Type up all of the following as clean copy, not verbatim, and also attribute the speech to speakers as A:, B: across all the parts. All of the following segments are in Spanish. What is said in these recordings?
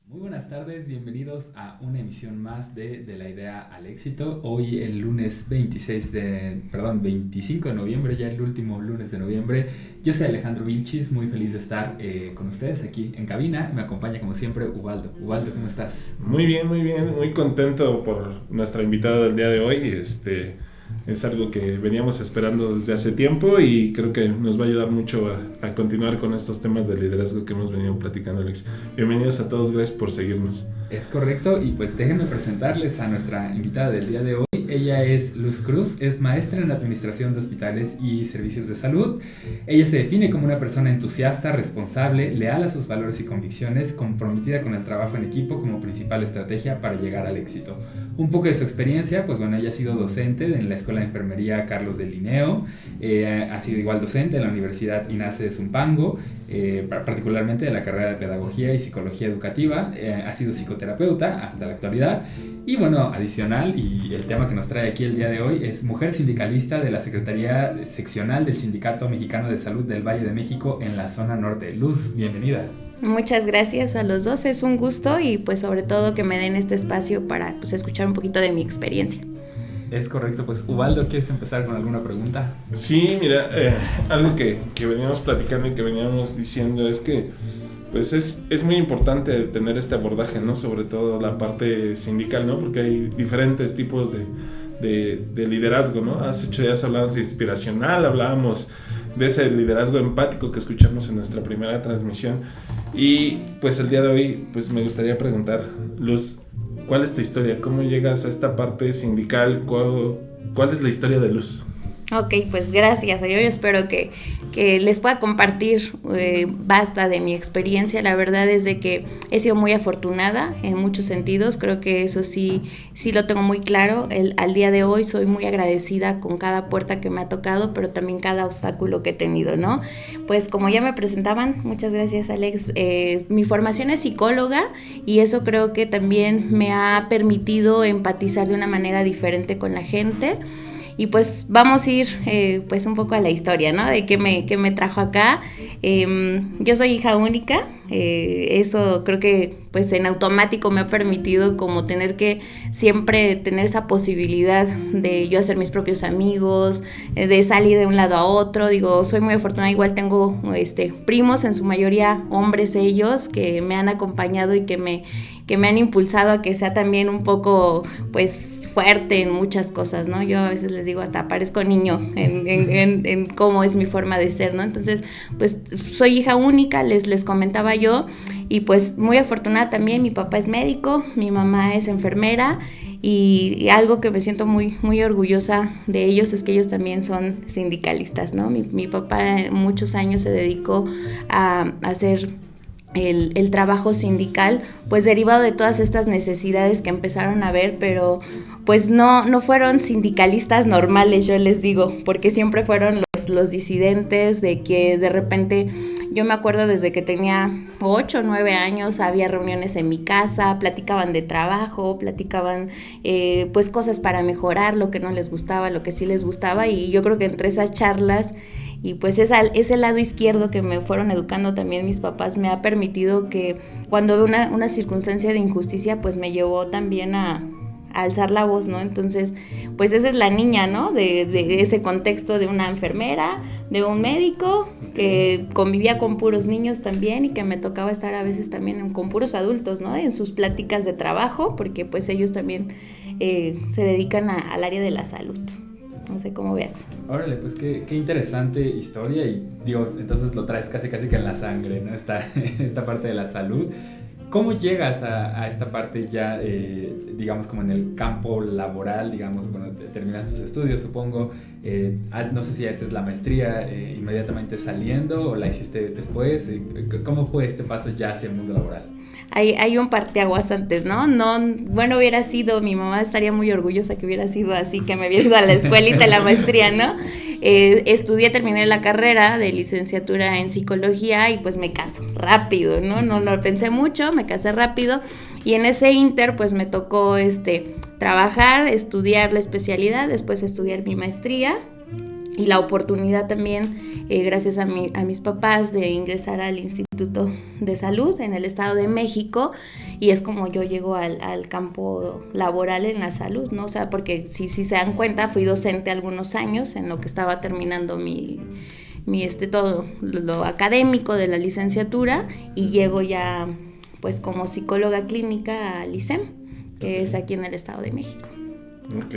A: Muy buenas tardes, bienvenidos a una emisión más de La Idea al Éxito. Hoy el lunes 25 de noviembre, ya el último lunes de noviembre. Yo soy Alejandro Vilchis, muy feliz de estar con ustedes aquí en cabina. Me acompaña como siempre Ubaldo. Ubaldo, ¿cómo estás?
B: Muy bien, muy contento por nuestra invitada del día de hoy. Es algo que veníamos esperando desde hace tiempo y creo que nos va a ayudar mucho a continuar con estos temas de liderazgo que hemos venido platicando, Alex. Bienvenidos a todos, gracias por seguirnos.
A: Es correcto, y pues déjenme presentarles a nuestra invitada del día de hoy. Ella es Luz Cruz, es maestra en Administración de Hospitales y Servicios de Salud. Ella se define como una persona entusiasta, responsable, leal a sus valores y convicciones, comprometida con el trabajo en equipo como principal estrategia para llegar al éxito. Un poco de su experiencia, pues bueno, ella ha sido docente en la Escuela de Enfermería Carlos de Linneo, ha sido igual docente en la Universidad INACE de Zumpango, particularmente de la carrera de Pedagogía y Psicología Educativa, ha sido psicoterapeuta hasta la actualidad. Y bueno, adicional, y el tema que nos trae aquí el día de hoy, es mujer sindicalista de la Secretaría Seccional del Sindicato Mexicano de Salud del Valle de México en la zona norte. Luz, bienvenida.
C: Muchas gracias a los dos, es un gusto y pues sobre todo que me den este espacio para pues escuchar un poquito de mi experiencia.
A: Es correcto, pues Ubaldo, ¿quieres empezar con alguna pregunta?
B: Sí, mira, algo que veníamos platicando y que veníamos diciendo es que pues es muy importante tener este abordaje, ¿no? Sobre todo la parte sindical, ¿no? Porque hay diferentes tipos de liderazgo, ¿no? Hace 8 días hablábamos de inspiracional, hablábamos de ese liderazgo empático que escuchamos en nuestra primera transmisión. Y pues el día de hoy pues me gustaría preguntar, Luz, ¿cuál es tu historia? ¿Cómo llegas a esta parte sindical? ¿Cuál es la historia de Luz?
C: Ok, pues gracias. Yo espero que les pueda compartir basta de mi experiencia. La verdad es de que he sido muy afortunada en muchos sentidos. Creo que eso sí lo tengo muy claro. Al día de hoy soy muy agradecida con cada puerta que me ha tocado, pero también cada obstáculo que he tenido, ¿no? Pues como ya me presentaban, muchas gracias, Alex. Mi formación es psicóloga y eso creo que también me ha permitido empatizar de una manera diferente con la gente. Y pues vamos a ir pues un poco a la historia, ¿no? De qué me trajo acá. Yo soy hija única, eso creo que pues en automático me ha permitido como tener que siempre tener esa posibilidad de yo hacer mis propios amigos, de salir de un lado a otro. Digo, soy muy afortunada, igual tengo primos, en su mayoría hombres ellos, que me han acompañado y que me han impulsado a que sea también un poco pues fuerte en muchas cosas, ¿no? Yo a veces les digo, hasta parezco niño en cómo es mi forma de ser, ¿no? Entonces, pues soy hija única, les comentaba yo, y pues muy afortunada también. Mi papá es médico, mi mamá es enfermera, y algo que me siento muy, muy orgullosa de ellos es que ellos también son sindicalistas, ¿no? Mi papá muchos años se dedicó a hacer el trabajo sindical, pues derivado de todas estas necesidades que empezaron a ver, pero pues no fueron sindicalistas normales, yo les digo, porque siempre fueron los disidentes, de que de repente, yo me acuerdo desde que tenía 8 o 9 años, había reuniones en mi casa, platicaban de trabajo, platicaban pues cosas para mejorar, lo que no les gustaba, lo que sí les gustaba, y yo creo que entre esas charlas y pues ese lado izquierdo que me fueron educando también mis papás me ha permitido que cuando veo una circunstancia de injusticia, pues me llevó también a alzar la voz, ¿no? Entonces, pues esa es la niña, ¿no? De ese contexto de una enfermera, de un médico, que convivía con puros niños también y que me tocaba estar a veces también con puros adultos, ¿no? En sus pláticas de trabajo, porque pues ellos también se dedican al área de la salud. No sé cómo veas.
A: Órale, pues qué interesante historia, y digo, entonces lo traes casi que en la sangre, ¿no? Esta parte de la salud. ¿Cómo llegas a esta parte ya, digamos, como en el campo laboral, digamos, cuando terminas tus estudios, supongo? No sé si haces la maestría inmediatamente saliendo o la hiciste después. ¿Cómo fue este paso ya hacia el mundo laboral?
C: Hay un parteaguas antes, ¿no? Bueno, hubiera sido, mi mamá estaría muy orgullosa que hubiera sido así, que me hubiera ido a la escuelita, a la maestría, ¿no? terminé la carrera de licenciatura en psicología y pues me caso rápido, ¿no? No lo pensé mucho, me casé rápido y en ese inter pues me tocó trabajar, estudiar la especialidad, después estudiar mi maestría y la oportunidad también, gracias a mis papás, de ingresar al Instituto de Salud en el Estado de México, y es como yo llego al campo laboral en la salud, ¿no? O sea, porque si se dan cuenta, fui docente algunos años en lo que estaba terminando mi todo lo académico de la licenciatura, y llego ya pues como psicóloga clínica al ISEM, que es aquí en el Estado de México.
B: Ok.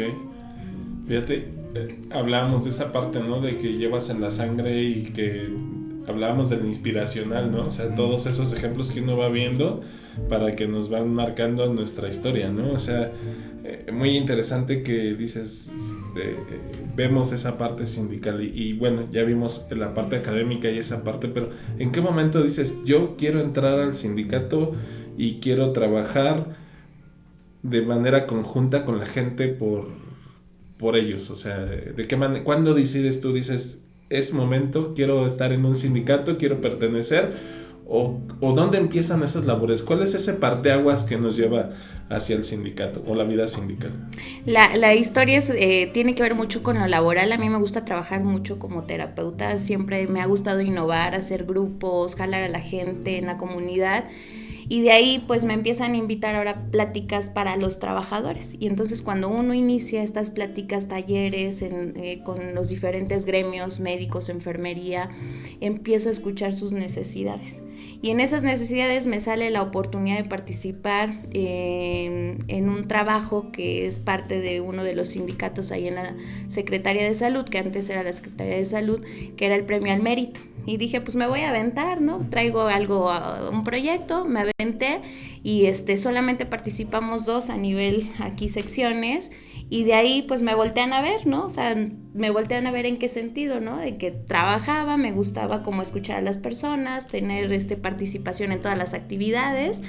B: Fíjate, hablábamos de esa parte, ¿no? De que llevas en la sangre y que hablábamos del inspiracional, ¿no? O sea, todos esos ejemplos que uno va viendo para que nos van marcando nuestra historia, ¿no? O sea, muy interesante que dices, vemos esa parte sindical y bueno, ya vimos la parte académica y esa parte, pero ¿en qué momento dices, yo quiero entrar al sindicato y quiero trabajar de manera conjunta con la gente por ellos? O sea, ¿de qué manera? ¿Cuándo decides tú, dices, es momento, quiero estar en un sindicato, quiero pertenecer? ¿O dónde empiezan esas labores? ¿Cuál es ese parteaguas que nos lleva hacia el sindicato o la vida sindical?
C: La historia tiene que ver mucho con lo laboral. A mí me gusta trabajar mucho como terapeuta, siempre me ha gustado innovar, hacer grupos, jalar a la gente en la comunidad. Y de ahí pues me empiezan a invitar ahora pláticas para los trabajadores. Y entonces cuando uno inicia estas pláticas, talleres con los diferentes gremios, médicos, enfermería, empiezo a escuchar sus necesidades. Y en esas necesidades me sale la oportunidad de participar en un trabajo que es parte de uno de los sindicatos ahí en la Secretaría de Salud, que antes era la Secretaría de Salud, que era el Premio al Mérito. Y dije, pues me voy a aventar, ¿no? Traigo un proyecto, me aventé y solamente participamos 2 a nivel aquí secciones, y de ahí pues me voltean a ver, ¿no? O sea, me voltean a ver en qué sentido, ¿no? De que trabajaba, me gustaba como escuchar a las personas, tener participación en todas las actividades.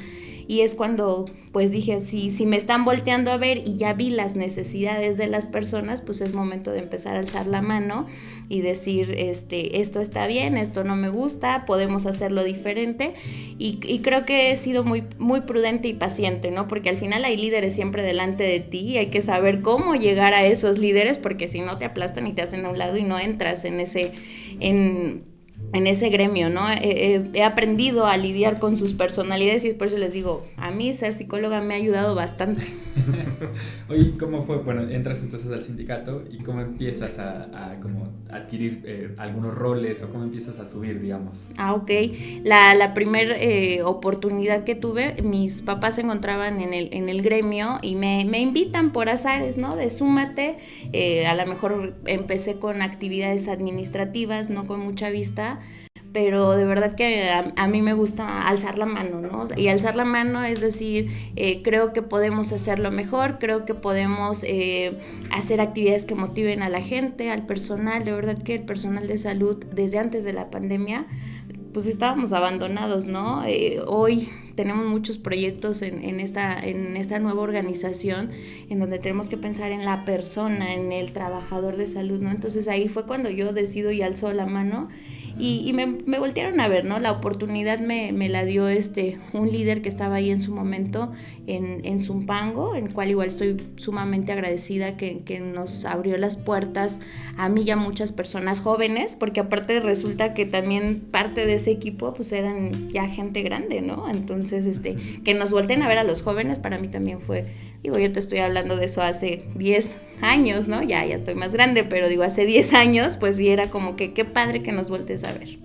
C: Y es cuando pues dije, si me están volteando a ver y ya vi las necesidades de las personas, pues es momento de empezar a alzar la mano y decir, esto está bien, esto no me gusta, podemos hacerlo diferente. Y creo que he sido muy, muy prudente y paciente, ¿no? Porque al final hay líderes siempre delante de ti y hay que saber cómo llegar a esos líderes, porque si no te aplastan y te hacen a un lado y no entras en ese gremio, ¿no? He aprendido a lidiar con sus personalidades y por eso les digo, a mí ser psicóloga me ha ayudado bastante.
A: Oye, ¿cómo fue? Bueno, entras entonces al sindicato y ¿cómo empiezas a como adquirir algunos roles o cómo empiezas a subir, digamos?
C: Ok. La primera oportunidad que tuve, mis papás se encontraban en el gremio y me invitan por azares, ¿no? De súmate. A lo mejor empecé con actividades administrativas, no con mucha vista, pero de verdad que a mí me gusta alzar la mano, ¿no? Y alzar la mano es decir, creo que podemos hacerlo mejor, creo que podemos hacer actividades que motiven a la gente, al personal. De verdad que el personal de salud, desde antes de la pandemia, pues estábamos abandonados, ¿no? Hoy tenemos muchos proyectos en esta nueva organización en donde tenemos que pensar en la persona, en el trabajador de salud, ¿no? Entonces ahí fue cuando yo decido y alzo la mano y me voltearon a ver, ¿no? La oportunidad me la dio un líder que estaba ahí en su momento en Zumpango, en el cual igual estoy sumamente agradecida que nos abrió las puertas a mí y a muchas personas jóvenes, porque aparte resulta que también parte de ese equipo pues eran ya gente grande, ¿no? Entonces, que nos volteen a ver a los jóvenes para mí también fue, digo, yo te estoy hablando de eso hace 10 años, ¿no? Ya estoy más grande, pero digo, hace 10 años, pues sí era como que qué padre que nos voltees a ver.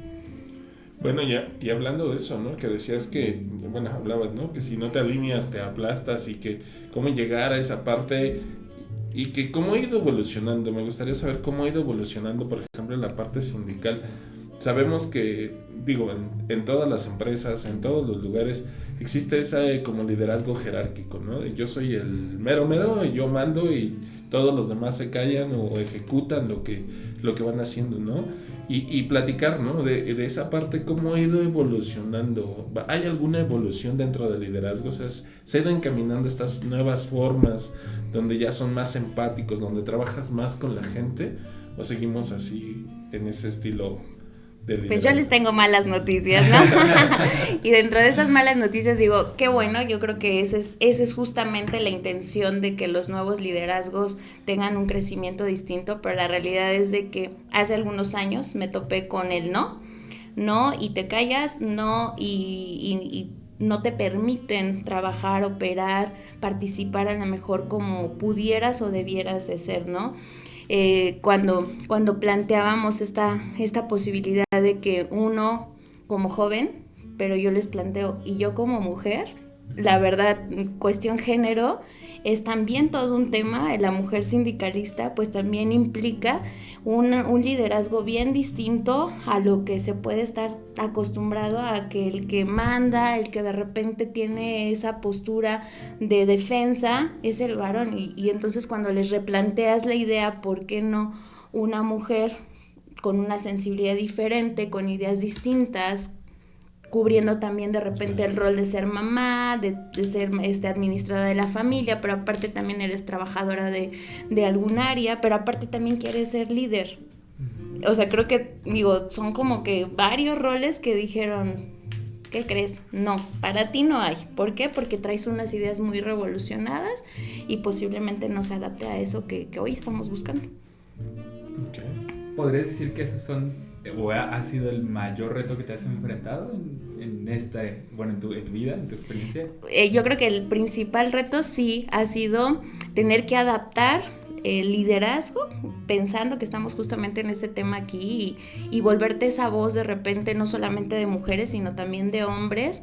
B: Bueno, y hablando de eso, ¿no? Que decías que, bueno, hablabas, ¿no? Que si no te alineas te aplastas y que cómo llegar a esa parte y que cómo ha ido evolucionando. Me gustaría saber cómo ha ido evolucionando, por ejemplo, en la parte sindical. Sabemos que, digo, en todas las empresas, en todos los lugares, existe ese como liderazgo jerárquico, ¿no? Yo soy el mero mero, yo mando y todos los demás se callan o ejecutan lo que van haciendo, ¿no? Y platicar, ¿no? De esa parte, cómo ha ido evolucionando. ¿Hay alguna evolución dentro del liderazgo? O sea, ¿se ha ido encaminando estas nuevas formas donde ya son más empáticos, donde trabajas más con la gente? o seguimos así en ese estilo de liderazgo?
C: Pues yo les tengo malas noticias, ¿no? Y dentro de esas malas noticias digo, qué bueno, yo creo que esa es justamente la intención de que los nuevos liderazgos tengan un crecimiento distinto, pero la realidad es de que hace algunos años me topé con el no, y te callas, no, y no te permiten trabajar, operar, participar a lo mejor como pudieras o debieras de ser, ¿no? Cuando planteábamos esta posibilidad de que uno como joven, pero yo les planteo, y yo como mujer, la verdad, cuestión género, es también todo un tema. La mujer sindicalista pues también implica un liderazgo bien distinto a lo que se puede estar acostumbrado a que el que manda, el que de repente tiene esa postura de defensa es el varón, y entonces cuando les replanteas la idea, ¿por qué no una mujer con una sensibilidad diferente, con ideas distintas, cubriendo también de repente el rol de ser mamá, de ser administradora de la familia, pero aparte también eres trabajadora de algún área, pero aparte también quieres ser líder? O sea, creo que, digo, son como que varios roles que dijeron, ¿qué crees? No, para ti no hay. ¿Por qué? Porque traes unas ideas muy revolucionadas y posiblemente no se adapte a eso que hoy estamos buscando.
B: Okay.
A: ¿Podrías decir que esos son, o ha sido el mayor reto que te has enfrentado en tu vida, en tu experiencia?
C: Yo creo que el principal reto sí ha sido tener que adaptar el liderazgo, pensando que estamos justamente en ese tema aquí, y volverte esa voz de repente no solamente de mujeres, sino también de hombres,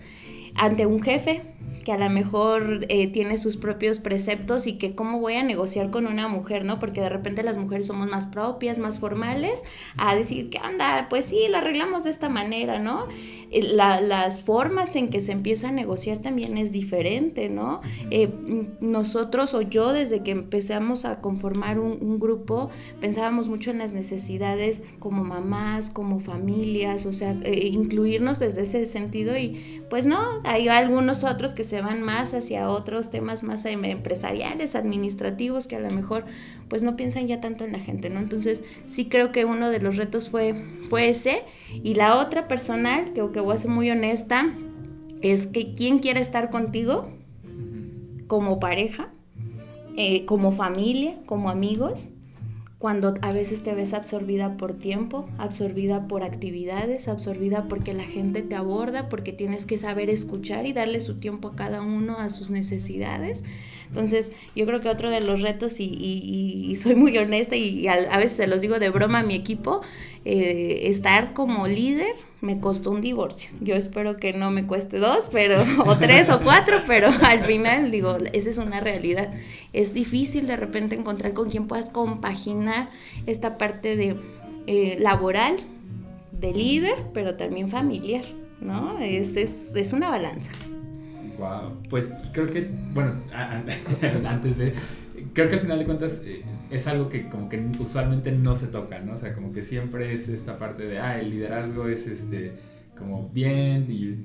C: ante un jefe que a lo mejor tiene sus propios preceptos, y que cómo voy a negociar con una mujer, ¿no? Porque de repente las mujeres somos más propias, más formales, a decir, ¿qué onda? Pues sí, lo arreglamos de esta manera, ¿no? Las formas en que se empieza a negociar también es diferente, ¿no? Nosotros, o yo, desde que empezamos a conformar un grupo, pensábamos mucho en las necesidades como mamás, como familias, o sea, incluirnos desde ese sentido, y pues no, hay algunos otros que se van más hacia otros temas más empresariales, administrativos, que a lo mejor pues no piensan ya tanto en la gente, ¿no? Entonces sí creo que uno de los retos fue ese, y la otra personal, que voy a ser muy honesta, es que quién quiere estar contigo como pareja, como familia, como amigos, cuando a veces te ves absorbida por tiempo, absorbida por actividades, absorbida porque la gente te aborda, porque tienes que saber escuchar y darle su tiempo a cada uno, a sus necesidades. Entonces, yo creo que otro de los retos, y soy muy honesta, y a veces se los digo de broma a mi equipo, estar como líder me costó un divorcio. Yo espero que no me cueste 2, o 3 o 4, pero al final, digo, esa es una realidad. Es difícil de repente encontrar con quien puedas compaginar esta parte de laboral, de líder, pero también familiar, ¿no? Es una balanza.
A: Wow, pues creo que, bueno, antes de... Creo que al final de cuentas es algo que como que usualmente no se toca, ¿no? O sea, como que siempre es esta parte de, el liderazgo es como bien, y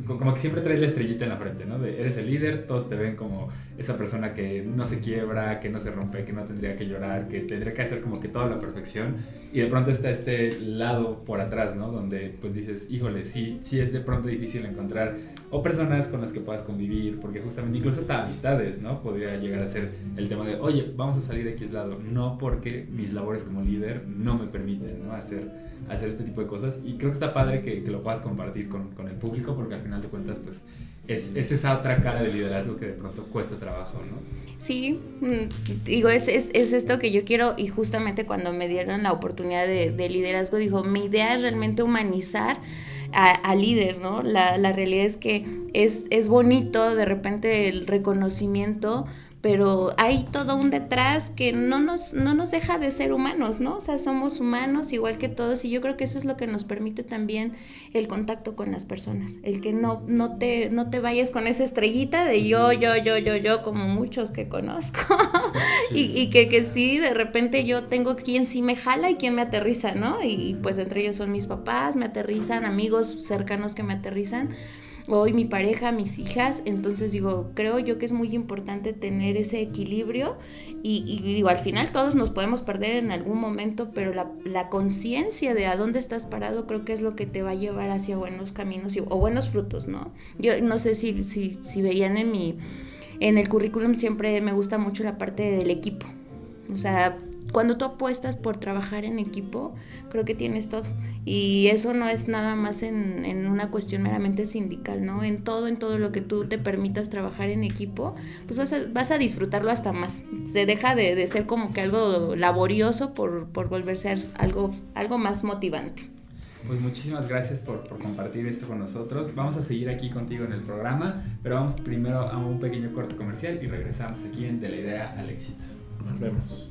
A: como que siempre traes la estrellita en la frente, ¿no? De eres el líder, todos te ven como esa persona que no se quiebra, que no se rompe, que no tendría que llorar, que tendría que hacer como que toda la perfección, y de pronto está este lado por atrás, ¿no? Donde pues dices, híjole, sí es de pronto difícil encontrar o personas con las que puedas convivir, porque justamente incluso hasta amistades, ¿no? Podría llegar a ser el tema de, oye, vamos a salir de X lado, no porque mis labores como líder no me permiten, ¿no? hacer este tipo de cosas, y creo que está padre que lo puedas compartir con el público, porque al final de cuentas pues es esa otra cara de liderazgo que de pronto cuesta trabajo, ¿no?
C: Sí, digo, es esto que yo quiero, y justamente cuando me dieron la oportunidad de liderazgo, digo, mi idea es realmente humanizar al líder, ¿no? La realidad es que es bonito de repente el reconocimiento, pero hay todo un detrás que no nos deja de ser humanos, ¿no? O sea, somos humanos igual que todos, y yo creo que eso es lo que nos permite también el contacto con las personas, el que no te vayas con esa estrellita de yo, como muchos que conozco, y que sí, de repente yo tengo quien sí me jala y quien me aterriza, ¿no? Y pues entre ellos son mis papás, me aterrizan, amigos cercanos que me aterrizan. hoy mi pareja, mis hijas. Entonces digo, creo yo que es muy importante tener ese equilibrio y digo, al final todos nos podemos perder en algún momento, pero la conciencia de a dónde estás parado creo que es lo que te va a llevar hacia buenos caminos o buenos frutos, ¿no? Yo no sé si veían en el currículum, siempre me gusta mucho la parte del equipo. O sea, cuando tú apuestas por trabajar en equipo, creo que tienes todo. Y eso no es nada más en una cuestión meramente sindical, ¿no? En todo lo que tú te permitas trabajar en equipo, pues vas a disfrutarlo hasta más. Se deja de ser como que algo laborioso por volverse algo más motivante.
A: Pues muchísimas gracias por compartir esto con nosotros. Vamos a seguir aquí contigo en el programa, pero vamos primero a un pequeño corte comercial y regresamos aquí en De la Idea al Éxito.
B: Nos vemos.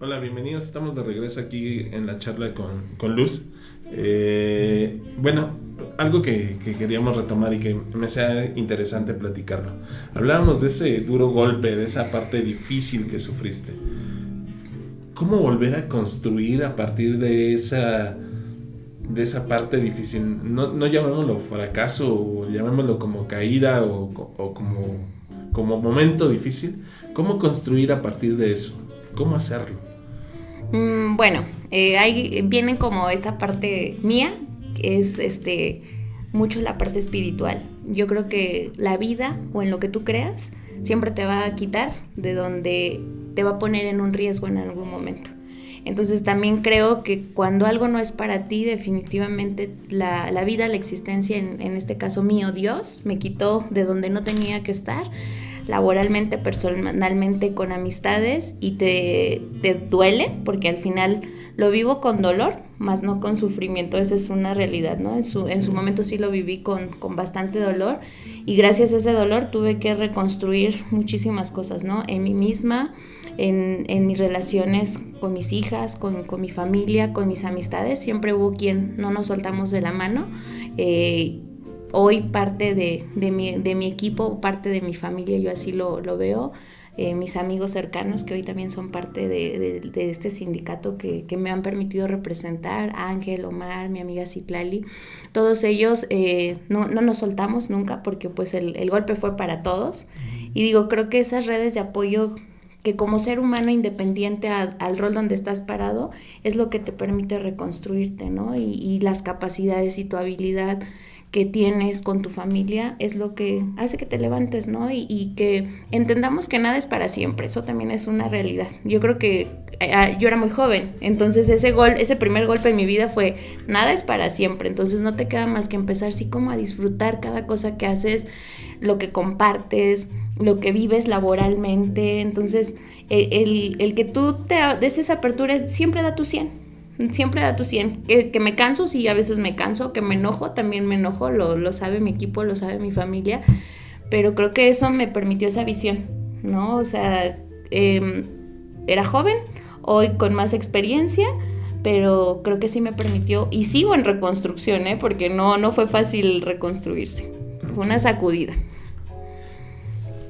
B: Hola, bienvenidos. Estamos de regreso aquí en la charla con Luz. Bueno, algo que queríamos retomar y que me sea interesante platicarlo. Hablábamos de ese duro golpe, de esa parte difícil que sufriste. ¿Cómo volver a construir a partir de esa parte difícil? No llamémoslo fracaso, o llamémoslo como caída o como momento difícil. ¿Cómo construir a partir de eso? ¿Cómo hacerlo?
C: Bueno, ahí viene como esa parte mía, que es mucho la parte espiritual. Yo creo que la vida o en lo que tú creas siempre te va a quitar de donde te va a poner en un riesgo en algún momento. Entonces también creo que cuando algo no es para ti, definitivamente la vida, la existencia, en este caso mío, Dios, me quitó de donde no tenía que estar, laboralmente, personalmente, con amistades, y te duele, porque al final lo vivo con dolor, más no con sufrimiento. Esa es una realidad, ¿no? En su momento sí lo viví con bastante dolor, y gracias a ese dolor tuve que reconstruir muchísimas cosas, ¿no? En mí misma, en mis relaciones con mis hijas, con mi familia, con mis amistades. Siempre hubo quien no nos soltamos de la mano. Hoy parte de mi equipo, parte de mi familia, yo así lo veo. Mis amigos cercanos, que hoy también son parte de este sindicato que me han permitido representar, Ángel, Omar, mi amiga Citlali, todos ellos no nos soltamos nunca, porque pues el golpe fue para todos. Y digo, creo que esas redes de apoyo, que como ser humano independiente al rol donde estás parado, es lo que te permite reconstruirte, ¿no? Y las capacidades y tu habilidad que tienes con tu familia es lo que hace que te levantes, ¿no? Y que entendamos que nada es para siempre. Eso también es una realidad. Yo creo que yo era muy joven, entonces ese primer golpe en mi vida fue: nada es para siempre. Entonces no te queda más que empezar, sí, como a disfrutar cada cosa que haces, lo que compartes, lo que vives laboralmente. Entonces el que tú te des esa apertura es: siempre da tu 100. Siempre da tu 100. Que me canso, sí, a veces me canso. Que me enojo, también me enojo. Lo sabe mi equipo, lo sabe mi familia. Pero creo que eso me permitió esa visión, ¿no? O sea, era joven, hoy con más experiencia, pero creo que sí me permitió. Y sigo en reconstrucción, porque no fue fácil reconstruirse. Fue una sacudida.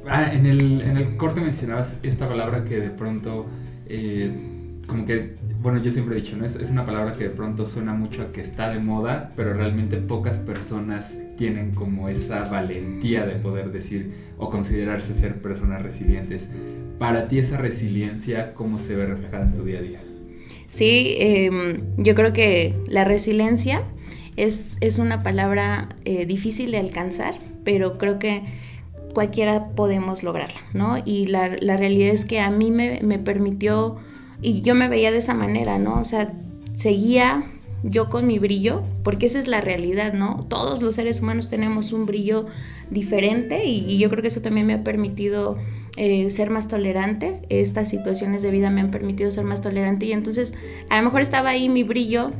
A: En el corte mencionabas esta palabra que de pronto, como que, bueno, yo siempre he dicho, ¿no? Es una palabra que de pronto suena mucho a que está de moda, pero realmente pocas personas tienen como esa valentía de poder decir o considerarse ser personas resilientes. Para ti, esa resiliencia, ¿cómo se ve reflejada en tu día a día?
C: Sí, yo creo que la resiliencia es una palabra difícil de alcanzar, pero creo que cualquiera podemos lograrla, ¿no? Y la realidad es que a mí me permitió, y yo me veía de esa manera, ¿no? O sea, seguía yo con mi brillo, porque esa es la realidad, ¿no? Todos los seres humanos tenemos un brillo diferente, y yo creo que eso también me ha permitido ser más tolerante. Estas situaciones de vida me han permitido ser más tolerante, y entonces a lo mejor estaba ahí mi brillo,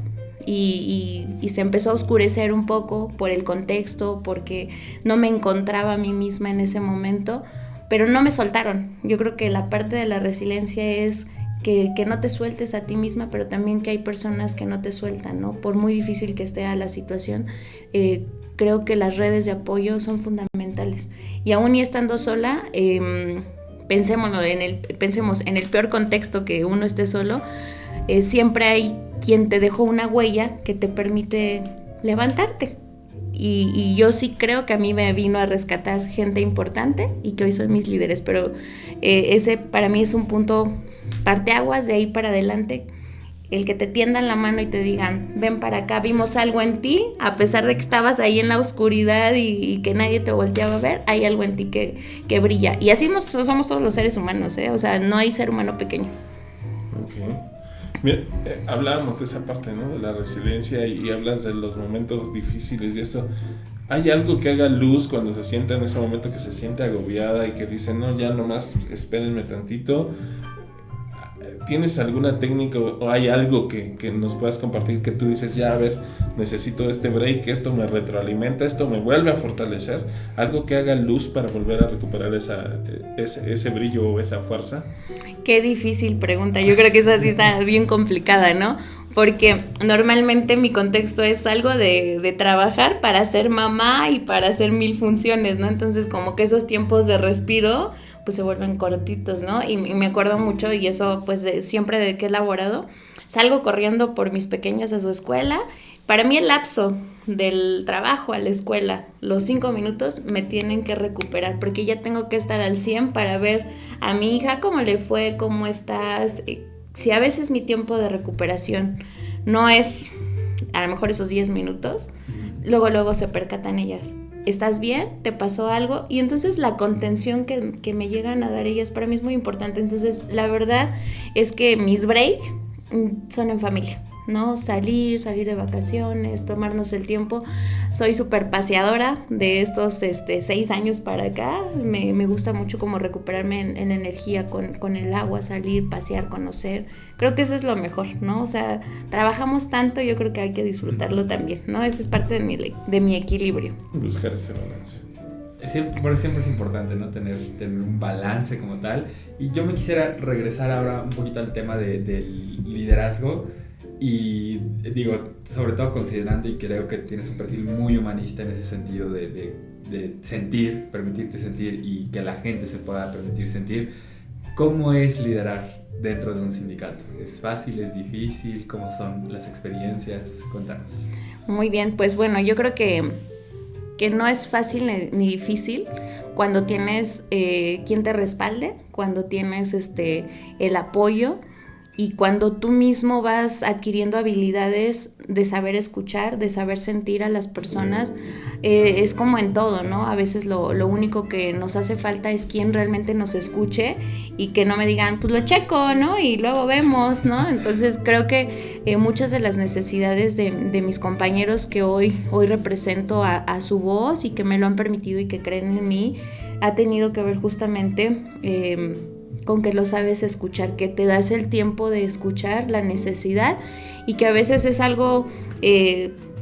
C: y se empezó a oscurecer un poco por el contexto, porque no me encontraba a mí misma en ese momento, pero no me soltaron. Yo creo que la parte de la resiliencia es que no te sueltes a ti misma, pero también que hay personas que no te sueltan, ¿no? Por muy difícil que esté la situación, creo que las redes de apoyo son fundamentales. Y aún y estando sola, pensemos en el peor contexto, que uno esté solo, siempre hay quien te dejó una huella que te permite levantarte. Y yo sí creo que a mí me vino a rescatar gente importante y que hoy son mis líderes, pero ese para mí es un punto parteaguas. De ahí para adelante, el que te tiendan la mano y te digan: ven para acá, vimos algo en ti, a pesar de que estabas ahí en la oscuridad y que nadie te volteaba a ver, hay algo en ti que brilla. Y así somos todos los seres humanos, o sea, no hay ser humano pequeño.
B: Okay. Mira, hablábamos de esa parte, ¿no? De la resiliencia, y hablas de los momentos difíciles y esto. ¿Hay algo que haga Luz cuando se sienta en ese momento, que se siente agobiada y que dice: no, ya nomás espérenme tantito? ¿tienes alguna técnica o hay algo que nos puedas compartir que tú dices, ya, a ver, necesito este break, esto me retroalimenta, esto me vuelve a fortalecer? Algo que haga luz para volver a recuperar ese brillo o esa fuerza.
C: Qué difícil pregunta. Yo creo que esa sí está bien complicada, ¿no? Porque normalmente mi contexto es algo de trabajar para ser mamá y para hacer 1000 funciones, ¿no? Entonces como que esos tiempos de respiro pues se vuelven cortitos, ¿no? Y me acuerdo mucho, y eso pues siempre de que he elaborado, salgo corriendo por mis pequeñas a su escuela. Para mí el lapso del trabajo a la escuela, los 5 minutos me tienen que recuperar, porque ya tengo que estar al 100 para ver a mi hija cómo le fue, cómo estás. Si a veces mi tiempo de recuperación no es a lo mejor esos 10 minutos, luego se percatan ellas. ¿Estás bien? ¿Te pasó algo? Y entonces la contención que me llegan a dar ellas para mí es muy importante. Entonces la verdad es que mis break son en familia, ¿no? Salir de vacaciones, tomarnos el tiempo. Soy súper paseadora de estos 6 años para acá. Me gusta mucho como recuperarme en energía con el agua, salir, pasear, conocer. Creo que eso es lo mejor, ¿no? O sea, trabajamos tanto, yo creo que hay que disfrutarlo también, ¿no? Esa es parte de mi equilibrio.
B: Buscar ese balance.
A: Siempre es importante, ¿no? Tener un balance como tal. Y yo me quisiera regresar ahora un poquito al tema del liderazgo. Y digo, sobre todo considerando, y creo que tienes un perfil muy humanista en ese sentido de sentir, permitirte sentir y que la gente se pueda permitir sentir. ¿Cómo es liderar dentro de un sindicato? ¿Es fácil? ¿Es difícil? ¿Cómo son las experiencias? Cuéntanos.
C: Muy bien, pues bueno, yo creo que no es fácil ni difícil cuando tienes quien te respalde, cuando tienes el apoyo. Y cuando tú mismo vas adquiriendo habilidades de saber escuchar, de saber sentir a las personas, es como en todo, ¿no? A veces lo único que nos hace falta es quien realmente nos escuche y que no me digan, pues lo checo, ¿no? Y luego vemos, ¿no? Entonces creo que muchas de las necesidades de mis compañeros que hoy represento a su voz y que me lo han permitido y que creen en mí, ha tenido que ver justamente con que lo sabes escuchar, que te das el tiempo de escuchar la necesidad y que a veces es algo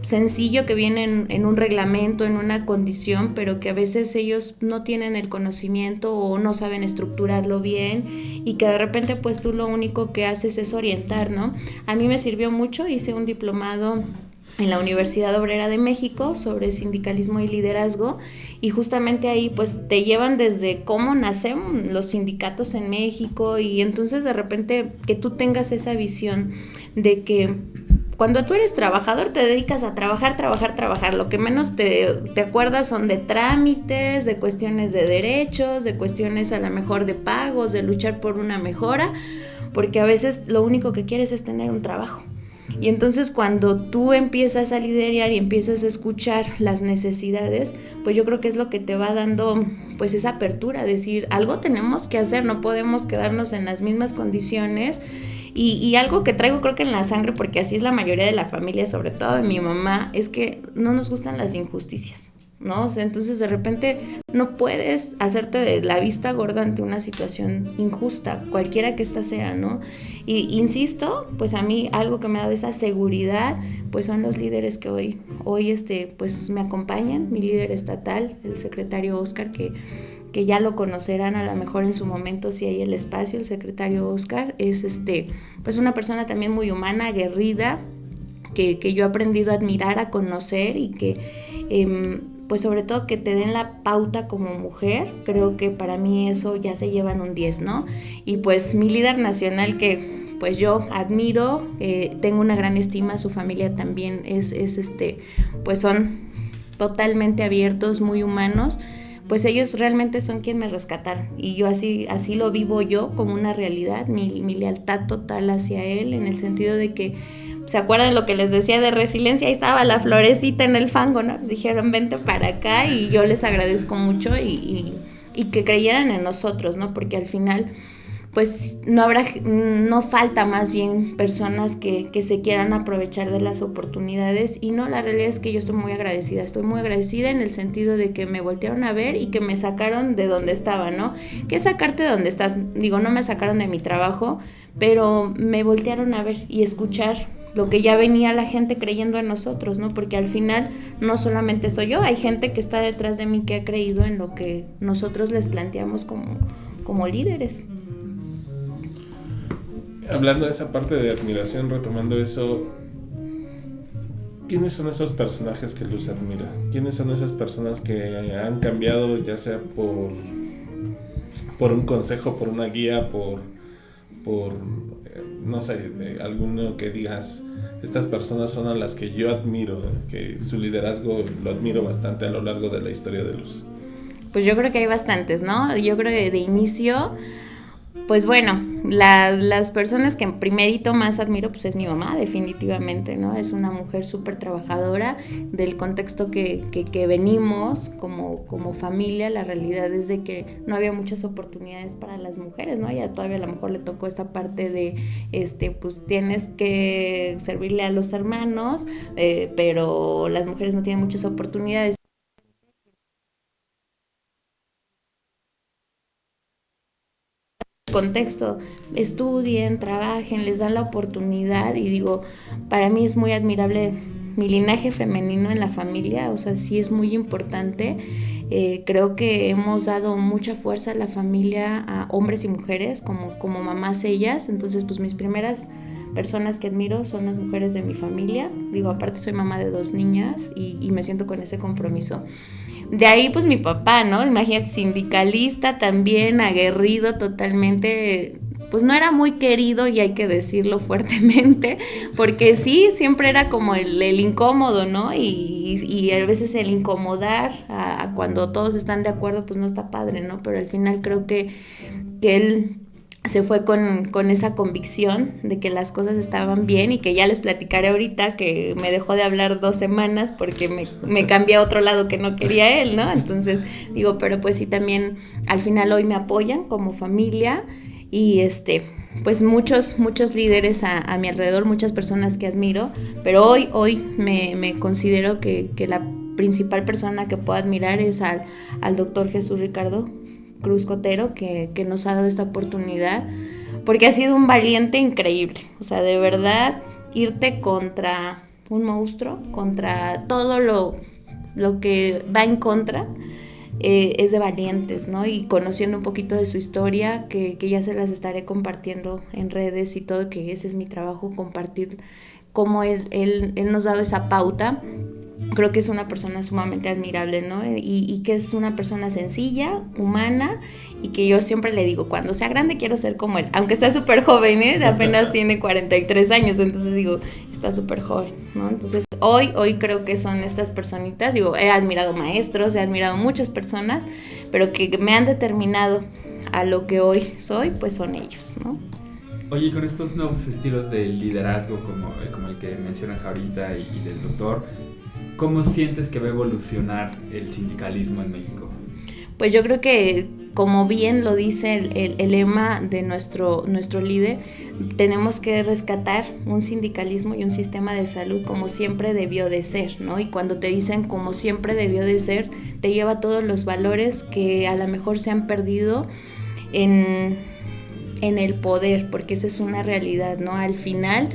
C: sencillo que viene en un reglamento, en una condición, pero que a veces ellos no tienen el conocimiento o no saben estructurarlo bien y que de repente pues tú lo único que haces es orientar, ¿no? A mí me sirvió mucho, hice un diplomado en la Universidad Obrera de México sobre sindicalismo y liderazgo, y justamente ahí pues te llevan desde cómo nacen los sindicatos en México, y entonces de repente que tú tengas esa visión de que cuando tú eres trabajador te dedicas a trabajar, lo que menos te acuerdas son de trámites, de cuestiones de derechos, de cuestiones a lo mejor de pagos, de luchar por una mejora, porque a veces lo único que quieres es tener un trabajo. Y entonces cuando tú empiezas a liderar y empiezas a escuchar las necesidades, pues yo creo que es lo que te va dando pues esa apertura, decir algo tenemos que hacer, no podemos quedarnos en las mismas condiciones. Y algo que traigo creo que en la sangre, porque así es la mayoría de la familia, sobre todo de mi mamá, es que no nos gustan las injusticias, ¿no? O sea, entonces de repente no puedes hacerte de la vista gorda ante una situación injusta, cualquiera que ésta sea, ¿no? Y insisto, pues a mí algo que me ha dado esa seguridad, pues son los líderes que hoy pues me acompañan, mi líder estatal, el secretario Oscar, que ya lo conocerán a lo mejor en su momento si hay el espacio. El secretario Oscar es pues una persona también muy humana, aguerrida, que yo he aprendido a admirar, a conocer, y que pues sobre todo que te den la pauta como mujer. Creo que para mí eso ya se llevan un 10, ¿no? Y pues mi líder nacional, que pues yo admiro, tengo una gran estima, su familia también pues son totalmente abiertos, muy humanos. Pues ellos realmente son quien me rescataron, y yo así lo vivo yo como una realidad, mi lealtad total hacia él, en el sentido de que, ¿se acuerdan lo que les decía de resiliencia? Ahí estaba la florecita en el fango, ¿no? Pues dijeron, vente para acá, y yo les agradezco mucho y que creyeran en nosotros, ¿no? Porque al final pues no falta más bien personas que se quieran aprovechar de las oportunidades, y no, la realidad es que yo estoy muy agradecida en el sentido de que me voltearon a ver y que me sacaron de donde estaba, ¿no? ¿Qué sacarte de donde estás? Digo, no me sacaron de mi trabajo, pero me voltearon a ver y escuchar lo que ya venía la gente creyendo en nosotros, ¿no? Porque al final no solamente soy yo, hay gente que está detrás de mí que ha creído en lo que nosotros les planteamos como líderes.
B: Hablando de esa parte de admiración, retomando eso, ¿quiénes son esos personajes que Luz admira? ¿Quiénes son esas personas que han cambiado, ya sea por un consejo, por una guía, por no sé, alguno que digas, estas personas son a las que yo admiro, que su liderazgo lo admiro bastante a lo largo de la historia de Luz?
C: Pues yo creo que hay bastantes, ¿no? Yo creo que de inicio, pues bueno, las personas que primerito más admiro, pues es mi mamá, definitivamente, ¿no? Es una mujer súper trabajadora. Del contexto que venimos como familia, la realidad es de que no había muchas oportunidades para las mujeres, ¿no? Ella todavía a lo mejor le tocó esta parte de, pues tienes que servirle a los hermanos, pero las mujeres no tienen muchas oportunidades. Contexto, estudien, trabajen, les dan la oportunidad y digo, para mí es muy admirable mi linaje femenino en la familia, o sea, sí es muy importante. Creo que hemos dado mucha fuerza a la familia, a hombres y mujeres, como mamás ellas. Entonces, pues mis primeras personas que admiro son las mujeres de mi familia. Digo, aparte soy mamá de 2 niñas y me siento con ese compromiso. De ahí, pues mi papá, ¿no? Imagínate, sindicalista también, aguerrido totalmente. Pues no era muy querido, y hay que decirlo fuertemente, porque sí, siempre era como el incómodo, ¿no? Y a veces el incomodar a cuando todos están de acuerdo, pues no está padre, ¿no? Pero al final creo que él se fue con esa convicción de que las cosas estaban bien, y que ya les platicaré ahorita que me dejó de hablar 2 semanas porque me cambié a otro lado que no quería él, ¿no? Entonces digo, pero pues sí, también al final hoy me apoyan como familia. Y pues muchos líderes a mi alrededor, muchas personas que admiro, pero hoy me considero que la principal persona que puedo admirar es al doctor Jesús Ricardo Cruz Cotero, que nos ha dado esta oportunidad, porque ha sido un valiente increíble. O sea, de verdad, irte contra un monstruo, contra todo lo que va en contra, es de valientes, ¿no? Y conociendo un poquito de su historia, que ya se las estaré compartiendo en redes y todo, que ese es mi trabajo, compartir cómo él nos ha dado esa pauta. Creo que es una persona sumamente admirable, ¿no? Y que es una persona sencilla, humana, y que yo siempre le digo, cuando sea grande quiero ser como él, aunque está súper joven, ¿eh? Apenas tiene 43 años, entonces digo, está súper joven, ¿no? Entonces hoy creo que son estas personitas. Digo, he admirado maestros, he admirado muchas personas, pero que me han determinado a lo que hoy soy, pues son ellos, ¿no?
A: Oye, con estos nuevos estilos de liderazgo como el que mencionas ahorita y del doctor, ¿cómo sientes que va a evolucionar el sindicalismo en México?
C: Pues yo creo que, como bien lo dice el lema de nuestro líder, tenemos que rescatar un sindicalismo y un sistema de salud como siempre debió de ser, ¿no? Y cuando te dicen como siempre debió de ser, te lleva todos los valores que a lo mejor se han perdido en el poder, porque esa es una realidad, ¿no? Al final,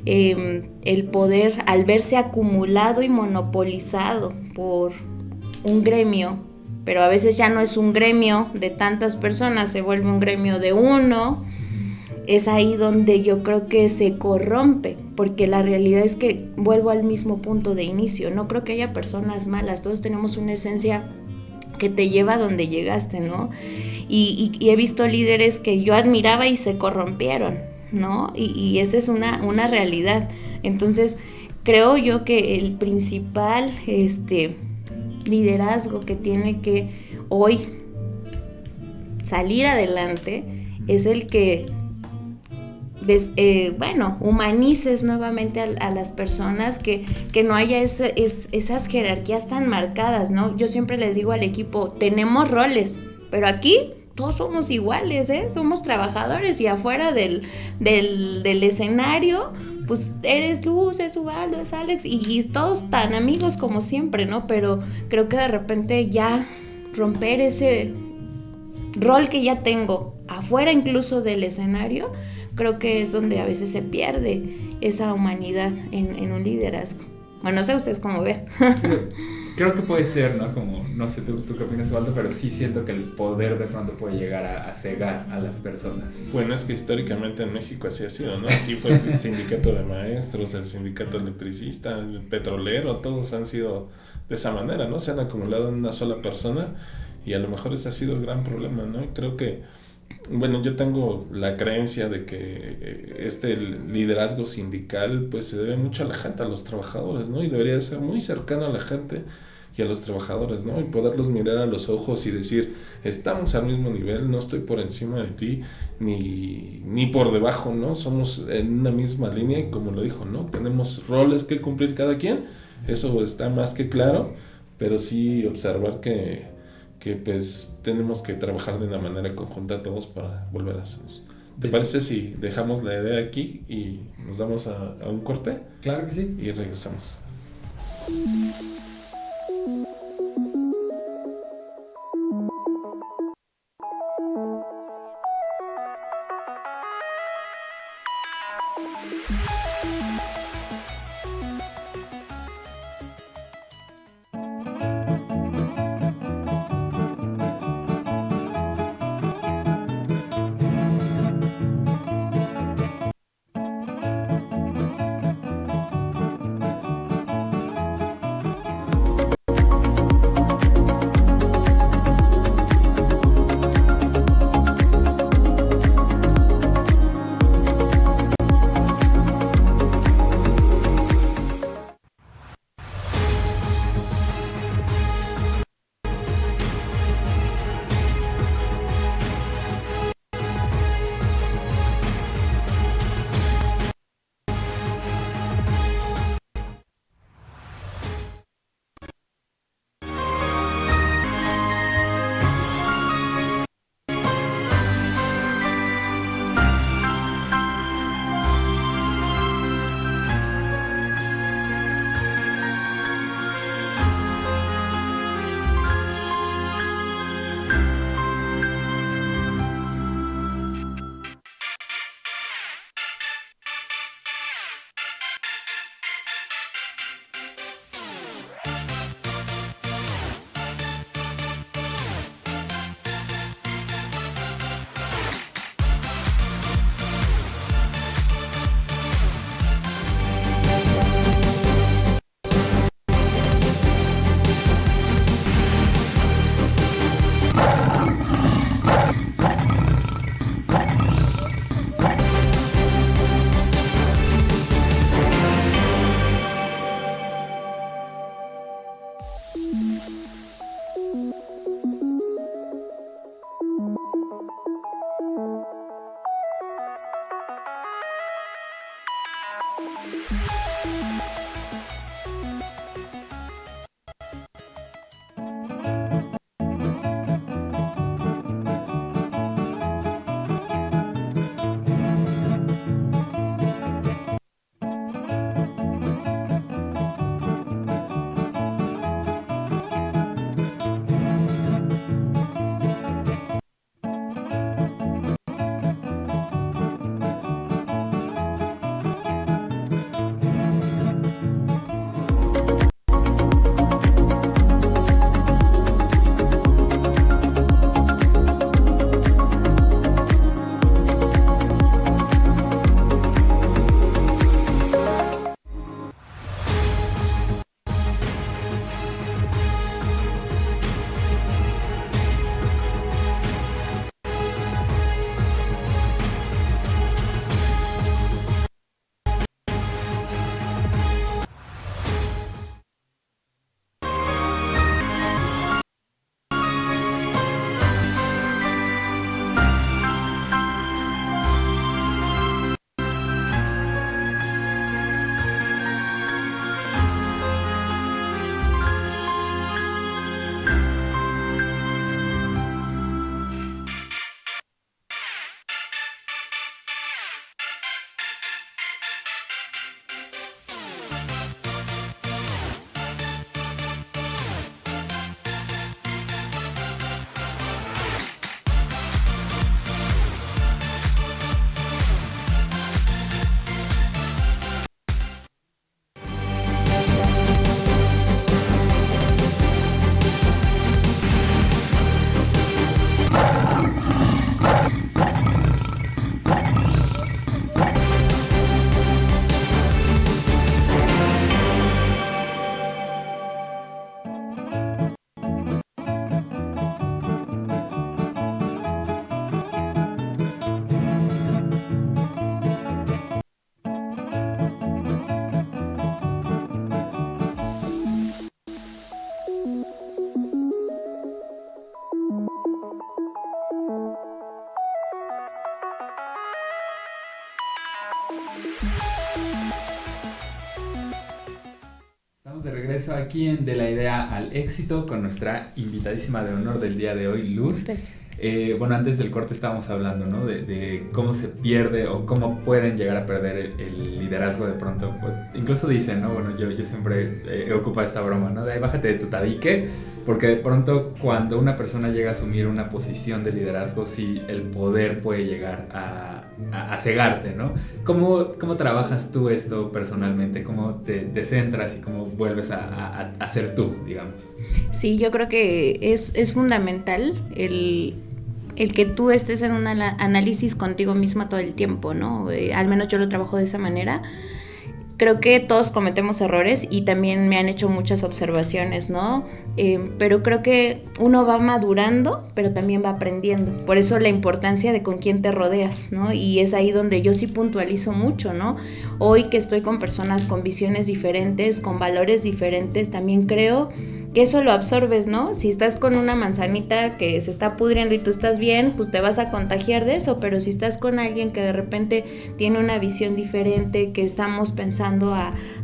C: el poder, al verse acumulado y monopolizado por un gremio, pero a veces ya no es un gremio de tantas personas, se vuelve un gremio de uno, es ahí donde yo creo que se corrompe, porque la realidad es que vuelvo al mismo punto de inicio. No creo que haya personas malas, todos tenemos una esencia que te lleva a donde llegaste, ¿no? Y he visto líderes que yo admiraba y se corrompieron, ¿no? Y esa es una realidad. Entonces creo yo que el principal liderazgo que tiene que hoy salir adelante es el que humanices nuevamente a las personas, que no haya esas jerarquías tan marcadas, ¿no? Yo siempre les digo al equipo, tenemos roles, pero aquí todos somos iguales, ¿eh? Somos trabajadores, y afuera del escenario, pues eres Luz, es Ubaldo, es Alex, y todos tan amigos como siempre, ¿no? Pero creo que de repente ya romper ese rol que ya tengo afuera incluso del escenario, creo que es donde a veces se pierde esa humanidad en un liderazgo. Bueno, no sé ustedes cómo ven.
A: Creo que puede ser, ¿no? Como, no sé tú qué opinas, Waldo, pero sí siento que el poder de pronto puede llegar a cegar a las personas.
B: Bueno, es que históricamente en México así ha sido, ¿no? Así fue el sindicato de maestros, el sindicato electricista, el petrolero, todos han sido de esa manera, ¿no? Se han acumulado en una sola persona y a lo mejor ese ha sido el gran problema, ¿no? Y creo que, bueno, yo tengo la creencia de que este liderazgo sindical pues se debe mucho a la gente, a los trabajadores, ¿no? Y debería ser muy cercano a la gente y a los trabajadores, ¿no? Y poderlos mirar a los ojos y decir, estamos al mismo nivel, no estoy por encima de ti, ni por debajo, ¿no? Somos en una misma línea y como lo dijo, ¿no? Tenemos roles que cumplir cada quien, eso está más que claro, pero sí observar que pues tenemos que trabajar de una manera conjunta todos para volver a hacernos. ¿Te parece si dejamos la idea aquí y nos damos a un corte?
A: Claro que sí.
B: Y regresamos.
A: Estamos de regreso aquí en De la Idea al Éxito con nuestra invitadísima de honor del día de hoy, Luz.
C: Gracias.
A: Bueno, antes del corte estábamos hablando, ¿no? De cómo se pierde o cómo pueden llegar a perder el liderazgo de pronto. Pues, incluso dicen, ¿no? Bueno, yo siempre he ocupado esta broma, ¿no? De ahí bájate de tu tabique, porque de pronto cuando una persona llega a asumir una posición de liderazgo, sí, el poder puede llegar a cegarte, ¿no? ¿Cómo trabajas tú esto personalmente? ¿Cómo te centras y cómo vuelves a ser tú, digamos?
C: Sí, yo creo que es fundamental el que tú estés en un análisis contigo misma todo el tiempo, ¿no? Al menos yo lo trabajo de esa manera. Creo que todos cometemos errores y también me han hecho muchas observaciones, ¿no? Pero creo que uno va madurando, pero también va aprendiendo. Por eso la importancia de con quién te rodeas, ¿no? Y es ahí donde yo sí puntualizo mucho, ¿no? Hoy que estoy con personas con visiones diferentes, con valores diferentes, también creo que eso lo absorbes, ¿no? Si estás con una manzanita que se está pudriendo y tú estás bien, pues te vas a contagiar de eso, pero si estás con alguien que de repente tiene una visión diferente, que estamos pensando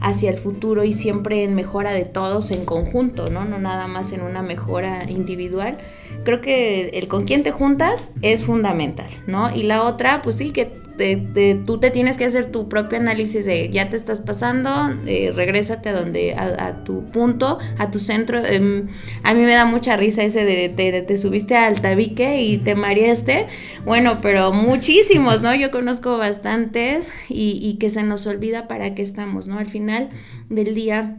C: hacia el futuro y siempre en mejora de todos en conjunto, ¿no? No nada más en una mejora individual, creo que el con quién te juntas es fundamental, ¿no? Y la otra, pues sí, que tú te tienes que hacer tu propio análisis de ya te estás pasando, regrésate a tu punto, a tu centro. A mí me da mucha risa ese de te subiste al tabique y te mareaste. Bueno, pero muchísimos, ¿no? Yo conozco bastantes y que se nos olvida para qué estamos, ¿no? Al final del día,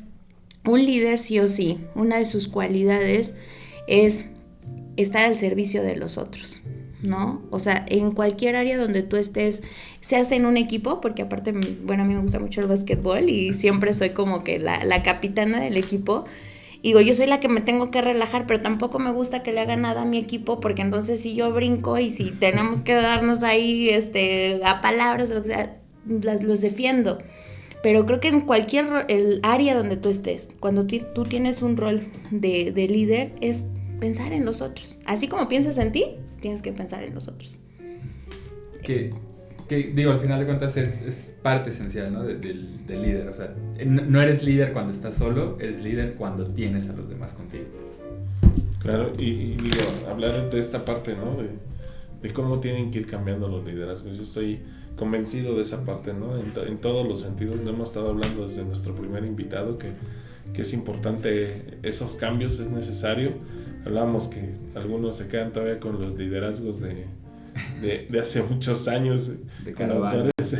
C: un líder sí o sí, una de sus cualidades es estar al servicio de los otros, ¿no? O sea, en cualquier área donde tú estés, seas en un equipo, porque aparte, bueno, a mí me gusta mucho el básquetbol y siempre soy como que la capitana del equipo. Y digo, yo soy la que me tengo que relajar, pero tampoco me gusta que le haga nada a mi equipo, porque entonces si yo brinco y si tenemos que darnos ahí a palabras, lo que sea, los defiendo. Pero creo que en cualquier el área donde tú estés, cuando tú tienes un rol de líder, es pensar en los otros. Así como piensas en ti, tienes que pensar en los otros.
A: Que digo, al final de cuentas es parte esencial, ¿no? del líder. O sea, no eres líder cuando estás solo, eres líder cuando tienes a los demás contigo.
B: Claro, y digo, hablar de esta parte, ¿no? De cómo tienen que ir cambiando los liderazgos. Yo estoy convencido de esa parte, ¿no? En todos los sentidos. Lo hemos estado hablando desde nuestro primer invitado, que es importante esos cambios, es necesario. Hablábamos que algunos se quedan todavía con los liderazgos de hace muchos años,
A: de
B: con
A: caravana,
B: autores.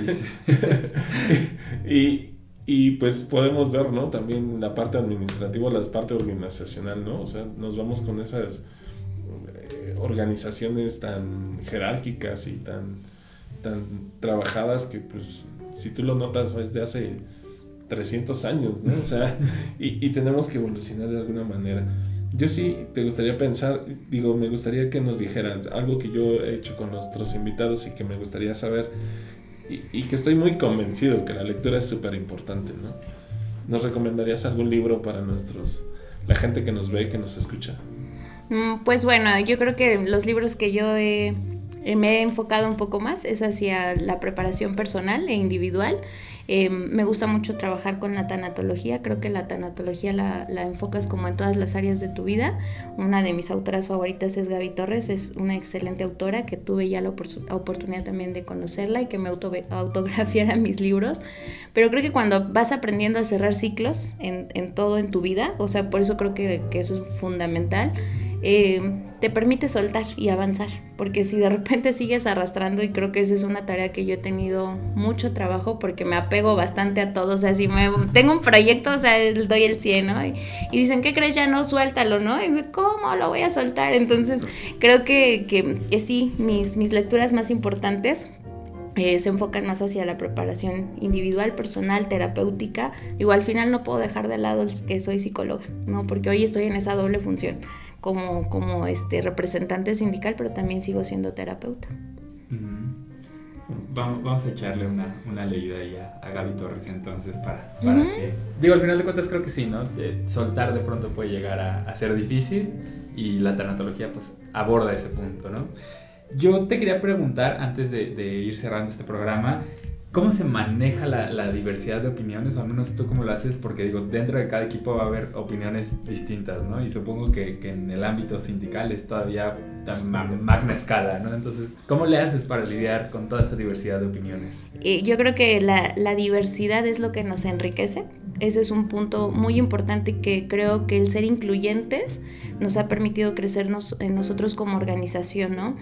B: y pues podemos ver, ¿no? También la parte administrativa, la parte organizacional, ¿no? O sea, nos vamos con esas organizaciones tan jerárquicas y tan trabajadas que, pues, si tú lo notas, es de hace 300 años, ¿no? O sea, y tenemos que evolucionar de alguna manera. Yo sí te gustaría pensar, me gustaría que nos dijeras algo que yo he hecho con nuestros invitados y que me gustaría saber y que estoy muy convencido que la lectura es súper importante, ¿no? ¿Nos recomendarías algún libro para la gente que nos ve, que nos escucha?
C: Pues bueno, yo creo que los libros que yo me he enfocado un poco más es hacia la preparación personal e individual. Me gusta mucho trabajar con la tanatología. Creo que la tanatología la enfocas como en todas las áreas de tu vida. Una de mis autoras favoritas es Gaby Torres, es una excelente autora que tuve ya la oportunidad también de conocerla y que me autografiara mis libros. Pero creo que cuando vas aprendiendo a cerrar ciclos en todo en tu vida, o sea, por eso creo que eso es fundamental, te permite soltar y avanzar, porque si de repente sigues arrastrando, y creo que esa es una tarea que yo he tenido mucho trabajo porque me apego bastante a todo, o sea, si tengo un proyecto, o sea, doy el 100, ¿no? Y dicen, ¿qué crees? Ya no, suéltalo, ¿no? Y ¿cómo lo voy a soltar? Entonces, creo que sí, mis lecturas más importantes se enfocan más hacia la preparación individual, personal, terapéutica. Igual al final no puedo dejar de lado que soy psicóloga, ¿no? Porque hoy estoy en esa doble función como representante sindical, pero también sigo siendo terapeuta.
A: Vamos a echarle una leída ahí a Gaby Torres entonces para que... Digo, al final de cuentas creo que sí, ¿no? Soltar de pronto puede llegar a ser difícil y la tanatología pues aborda ese punto, ¿no? Yo te quería preguntar, antes de ir cerrando este programa, ¿Cómo se maneja la diversidad de opiniones? O al menos tú cómo lo haces, porque digo, dentro de cada equipo va a haber opiniones distintas, ¿no? Y supongo que en el ámbito sindical es todavía magna escala, ¿no? Entonces, ¿cómo le haces para lidiar con toda esa diversidad de opiniones?
C: Yo creo que la diversidad es lo que nos enriquece. Ese es un punto muy importante que creo que el ser incluyentes nos ha permitido crecernos en nosotros como organización, ¿no?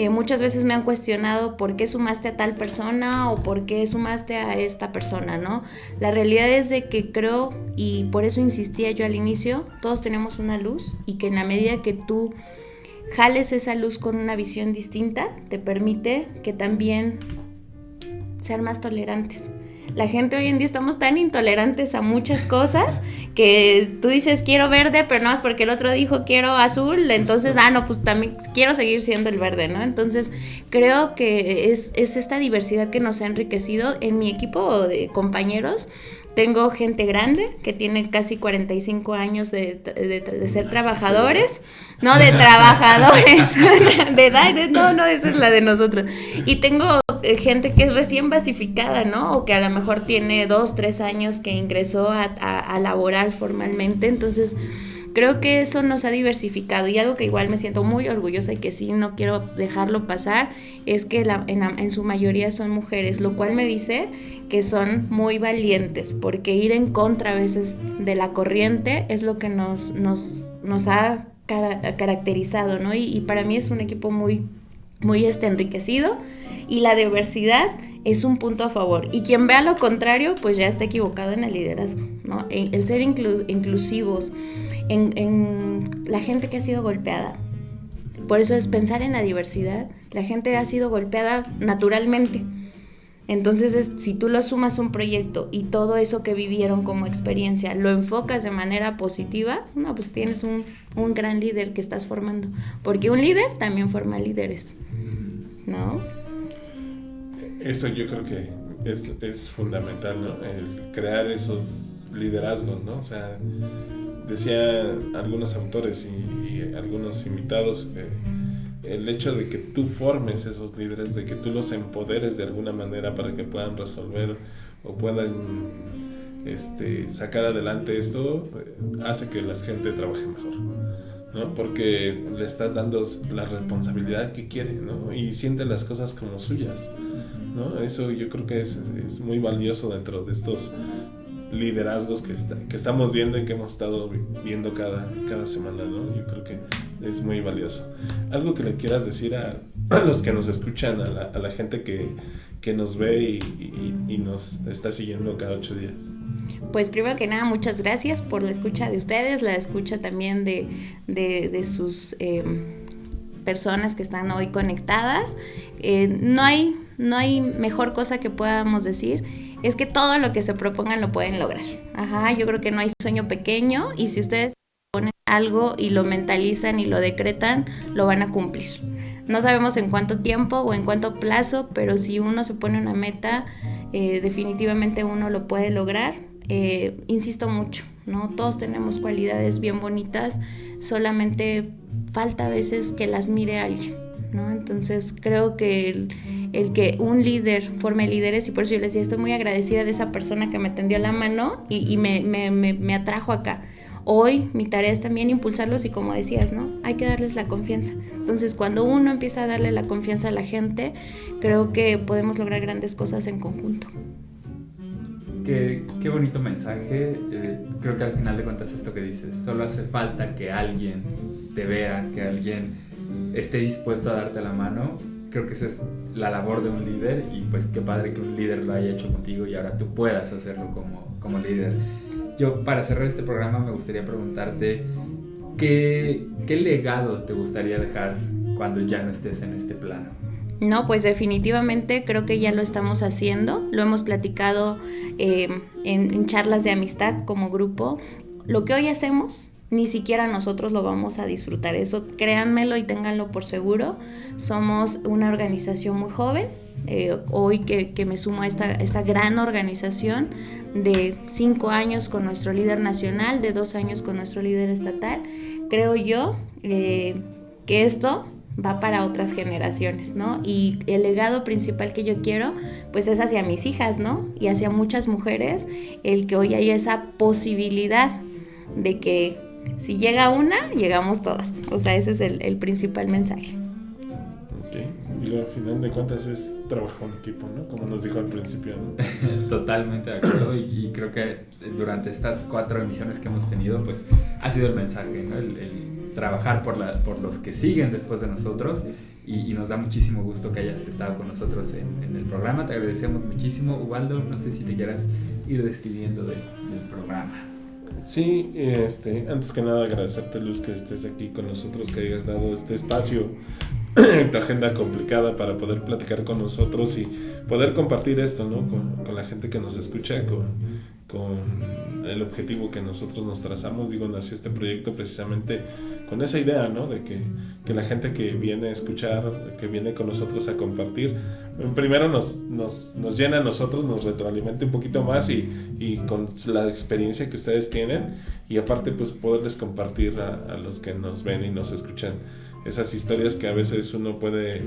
C: Muchas veces me han cuestionado por qué sumaste a tal persona o por qué sumaste a esta persona, ¿no? La realidad es de que creo, y por eso insistía yo al inicio, todos tenemos una luz y que en la medida que tú jales esa luz con una visión distinta, te permite que también sean más tolerantes. La gente hoy en día estamos tan intolerantes a muchas cosas que tú dices quiero verde, pero no es porque el otro dijo quiero azul, entonces, no, pues también quiero seguir siendo el verde, ¿no? Entonces, creo que es esta diversidad que nos ha enriquecido. En mi equipo de compañeros tengo gente grande que tiene casi 45 años de ser trabajadores. No, de trabajadores, de edad, no, esa es la de nosotros. Y tengo gente que es recién basificada, ¿no? O que a lo mejor tiene 2, 3 años que ingresó a laborar formalmente. Entonces, creo que eso nos ha diversificado. Y algo que igual me siento muy orgullosa y que sí no quiero dejarlo pasar, es que en su mayoría son mujeres, lo cual me dice que son muy valientes, porque ir en contra a veces de la corriente es lo que nos ha caracterizado, ¿no? Y para mí es un equipo muy enriquecido, y la diversidad es un punto a favor. Y quien vea lo contrario, pues ya está equivocado en el liderazgo, ¿no? El ser inclusivos en la gente que ha sido golpeada. Por eso es pensar en la diversidad. La gente ha sido golpeada naturalmente. Entonces, si tú lo sumas a un proyecto y todo eso que vivieron como experiencia lo enfocas de manera positiva, no, pues tienes un gran líder que estás formando. Porque un líder también forma líderes, ¿no?
B: Eso yo creo que es fundamental, ¿no? El crear esos liderazgos, ¿no? O sea, decían algunos autores y algunos invitados, el hecho de que tú formes esos líderes, de que tú los empoderes de alguna manera para que puedan resolver o puedan sacar adelante esto, hace que la gente trabaje mejor, ¿no? Porque le estás dando la responsabilidad que quiere, ¿no? Y siente las cosas como suyas, ¿no? Eso yo creo que es muy valioso dentro de estos liderazgos que estamos viendo y que hemos estado viendo cada semana, ¿no? Yo creo que es muy valioso. Algo que le quieras decir a los que nos escuchan, a la gente que nos ve y nos está siguiendo cada 8 días.
C: Pues primero que nada, muchas gracias por la escucha de ustedes, la escucha también de sus personas que están hoy conectadas. No hay mejor cosa que podamos decir, es que todo lo que se propongan lo pueden lograr. Yo creo que no hay sueño pequeño, y si ustedes ponen algo y lo mentalizan y lo decretan, lo van a cumplir. No sabemos en cuánto tiempo o en cuánto plazo, pero si uno se pone una meta, definitivamente uno lo puede lograr. Insisto mucho, ¿no? Todos tenemos cualidades bien bonitas, solamente falta a veces que las mire alguien, ¿no? Entonces creo que el que un líder forme líderes, y por eso yo les decía, estoy muy agradecida de esa persona que me tendió la mano y me atrajo acá. Hoy mi tarea es también impulsarlos, y como decías, ¿no? Hay que darles la confianza. Entonces, cuando uno empieza a darle la confianza a la gente, creo que podemos lograr grandes cosas en conjunto.
A: Qué bonito mensaje. Creo que al final de cuentas esto que dices, solo hace falta que alguien te vea, que alguien esté dispuesto a darte la mano. Creo que esa es la labor de un líder, y pues qué padre que un líder lo haya hecho contigo y ahora tú puedas hacerlo como líder. Yo, para cerrar este programa, me gustaría preguntarte ¿qué legado te gustaría dejar cuando ya no estés en este plano?
C: No, pues definitivamente creo que ya lo estamos haciendo, lo hemos platicado en charlas de amistad como grupo. Lo que hoy hacemos, ni siquiera nosotros lo vamos a disfrutar, eso créanmelo y ténganlo por seguro. Somos una organización muy joven, hoy que me sumo a esta gran organización de 5 años con nuestro líder nacional, de 2 años con nuestro líder estatal. Creo yo que esto va para otras generaciones, ¿no? Y el legado principal que yo quiero, pues es hacia mis hijas, ¿no? Y hacia muchas mujeres, el que hoy haya esa posibilidad de que si llega una, llegamos todas. O sea, ese es el principal mensaje.
B: Ok, digo, al final de cuentas es trabajo en equipo, ¿no? Como nos dijo al principio, ¿no?
A: Totalmente de acuerdo y creo que durante estas 4 emisiones que hemos tenido, pues ha sido el mensaje, ¿no? El trabajar por los que siguen después de nosotros y nos da muchísimo gusto que hayas estado con nosotros en el programa. Te agradecemos muchísimo. Ubaldo, no sé si te quieras ir despidiendo del programa.
B: Sí, antes que nada agradecerte, Luz, que estés aquí con nosotros, que hayas dado este espacio en tu agenda complicada para poder platicar con nosotros y poder compartir esto, ¿no? Con la gente que nos escucha, con el objetivo que nosotros nos trazamos. Digo, nació este proyecto precisamente con esa idea, ¿no? De que la gente que viene a escuchar, que viene con nosotros a compartir, primero nos llena a nosotros, nos retroalimente un poquito más y con la experiencia que ustedes tienen, y aparte pues poderles compartir a los que nos ven y nos escuchan esas historias que a veces uno puede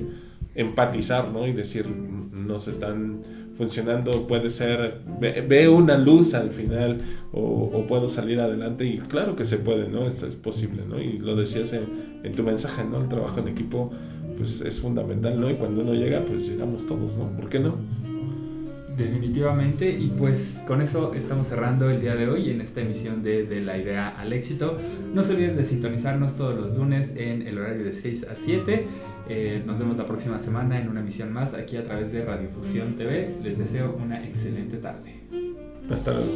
B: empatizar, ¿no? Y decir, nos están funcionando, puede ser, ve una luz al final, o puedo salir adelante, y claro que se puede, ¿no? Esto es posible, ¿no? Y lo decías en tu mensaje, ¿no? El trabajo en equipo pues es fundamental, ¿no? Y cuando uno llega, pues llegamos todos, ¿no? ¿Por qué no?
A: Definitivamente, y pues con eso estamos cerrando el día de hoy en esta emisión de La Idea al Éxito. No se olviden de sintonizarnos todos los lunes en el horario de 6 a 7. Nos vemos la próxima semana en una emisión más aquí a través de Radio Fusión TV. Les deseo una excelente tarde.
B: Hasta luego.